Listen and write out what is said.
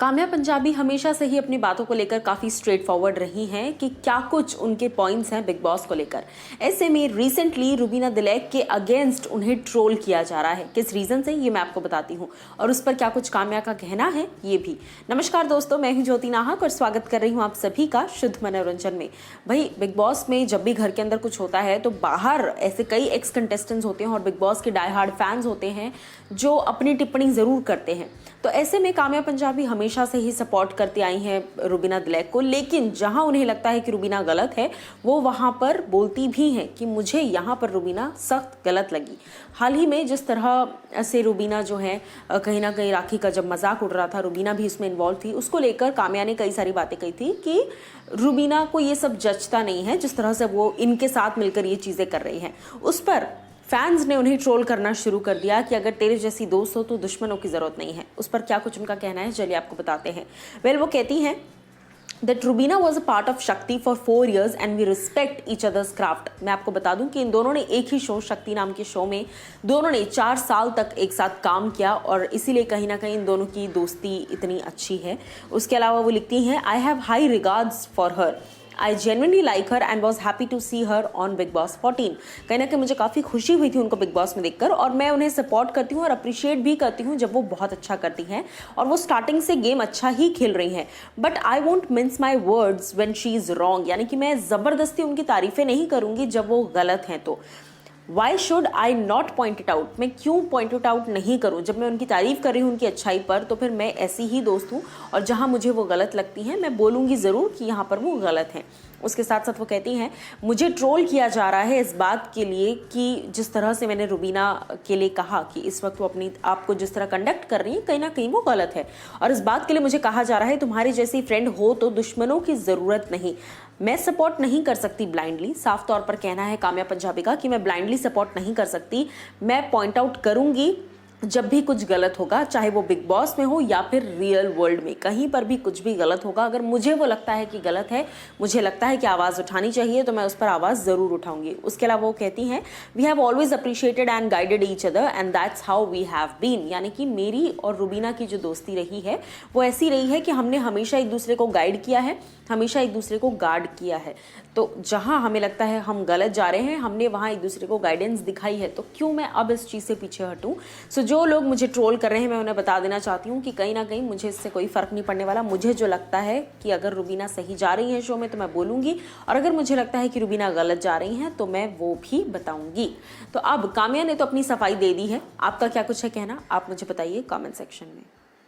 काम्या पंजाबी हमेशा से ही अपनी बातों को लेकर काफ़ी स्ट्रेट फॉरवर्ड रही हैं कि क्या कुछ उनके पॉइंट्स हैं बिग बॉस को लेकर। ऐसे में रिसेंटली रुबीना दिलैक के अगेंस्ट उन्हें ट्रोल किया जा रहा है। किस रीज़न से, ये मैं आपको बताती हूँ और उस पर क्या कुछ काम्या का कहना है ये भी। नमस्कार दोस्तों, मैं हूँ ज्योति नाहक और स्वागत कर रही हूँ आप सभी का शुद्ध मनोरंजन में। भाई, बिग बॉस में जब भी घर के अंदर कुछ होता है तो बाहर ऐसे कई एक्स कंटेस्टेंट्स होते हैं और बिग बॉस के डाई हार्ड फैंस होते हैं जो अपनी टिप्पणी ज़रूर करते हैं। तो ऐसे में काम्या पंजाबी हमेशा से ही सपोर्ट करती आई हैं रुबीना दिलैक को, लेकिन जहां उन्हें लगता है कि रुबीना गलत है वो वहां पर बोलती भी हैं कि मुझे यहां पर रुबीना सख्त गलत लगी। हाल ही में जिस तरह से रुबीना जो है कहीं ना कहीं राखी का जब मजाक उड़ रहा था, रुबीना भी उसमें इन्वॉल्व थी, उसको लेकर काम्या ने कई सारी बातें कही थी कि रुबीना को ये सब जचता नहीं है जिस तरह से वो इनके साथ मिलकर ये चीज़ें कर रही हैं। उस पर फैंस ने उन्हें ट्रोल करना शुरू कर दिया कि अगर तेरे जैसी दोस्त हो तो दुश्मनों की ज़रूरत नहीं है। उस पर क्या कुछ उनका कहना है चलिए आपको बताते हैं। वो कहती हैं that Rubina was a part of Shakti for 4 years and we respect each other's craft। मैं आपको बता दूं कि इन दोनों ने एक ही शो, शक्ति नाम के शो में दोनों ने 4 साल तक एक साथ काम किया और इसीलिए कहीं ना कहीं इन दोनों की दोस्ती इतनी अच्छी है। उसके अलावा वो लिखती हैं, I have high regards for her, I genuinely like her and was happy to see her on Bigg Boss 14। कहीं ना कहीं मुझे काफ़ी खुशी हुई थी उनको बिग बॉस में देखकर और मैं उन्हें सपोर्ट करती हूँ और अप्रिशिएट भी करती हूँ जब वो बहुत अच्छा करती हैं और वो स्टार्टिंग से गेम अच्छा ही खेल रही हैं। But I won't mince my words when she is wrong, यानी कि मैं ज़बरदस्ती उनकी तारीफ़ें नहीं करूँगी जब वो गलत हैं। तो why should I not point it out, मैं क्यों पॉइंट इट आउट नहीं करूँ? जब मैं उनकी तारीफ़ कर रही हूँ उनकी अच्छाई पर तो फिर मैं ऐसी ही दोस्त हूँ और जहाँ मुझे वो गलत लगती हैं मैं बोलूँगी ज़रूर कि यहाँ पर वो गलत हैं। उसके साथ साथ वो कहती हैं, मुझे ट्रोल किया जा रहा है इस बात के लिए कि जिस तरह से मैंने रुबीना के लिए कहा कि इस वक्त वो अपनी आप को जिस तरह कंडक्ट कर रही है कहीं ना कहीं वो गलत है, और इस बात के लिए मुझे कहा जा रहा है तुम्हारी जैसी फ्रेंड हो तो दुश्मनों की ज़रूरत नहीं। मैं सपोर्ट नहीं कर सकती ब्लाइंडली, साफ तौर पर कहना है काम्या पंजाबी का कि मैं ब्लाइंडली सपोर्ट नहीं कर सकती। मैं पॉइंट आउट करूँगी जब भी कुछ गलत होगा, चाहे वो बिग बॉस में हो या फिर रियल वर्ल्ड में, कहीं पर भी कुछ भी गलत होगा, अगर मुझे वो लगता है कि गलत है, मुझे लगता है कि आवाज़ उठानी चाहिए तो मैं उस पर आवाज़ ज़रूर उठाऊंगी। उसके अलावा वो कहती हैं, we have always appreciated and guided each other and that's how we have been, यानी कि मेरी और रुबीना की जो दोस्ती रही है वो ऐसी रही है कि हमने हमेशा एक दूसरे को गाइड किया है, हमेशा एक दूसरे को गार्ड किया है। तो जहाँ हमें लगता है हम गलत जा रहे हैं हमने वहाँ एक दूसरे को गाइडेंस दिखाई है, तो क्यों मैं अब इस चीज़ से पीछे हटूँ? सो जो लोग मुझे ट्रोल कर रहे हैं मैं उन्हें बता देना चाहती हूँ कि कहीं ना कहीं मुझे इससे कोई फ़र्क नहीं पड़ने वाला। मुझे जो लगता है कि अगर रुबीना सही जा रही है शो में तो मैं बोलूँगी, और अगर मुझे लगता है कि रुबीना गलत जा रही हैं तो मैं वो भी बताऊँगी। तो अब काम्या ने तो अपनी सफाई दे दी है, आपका क्या कुछ है कहना आप मुझे बताइए कॉमेंट सेक्शन में।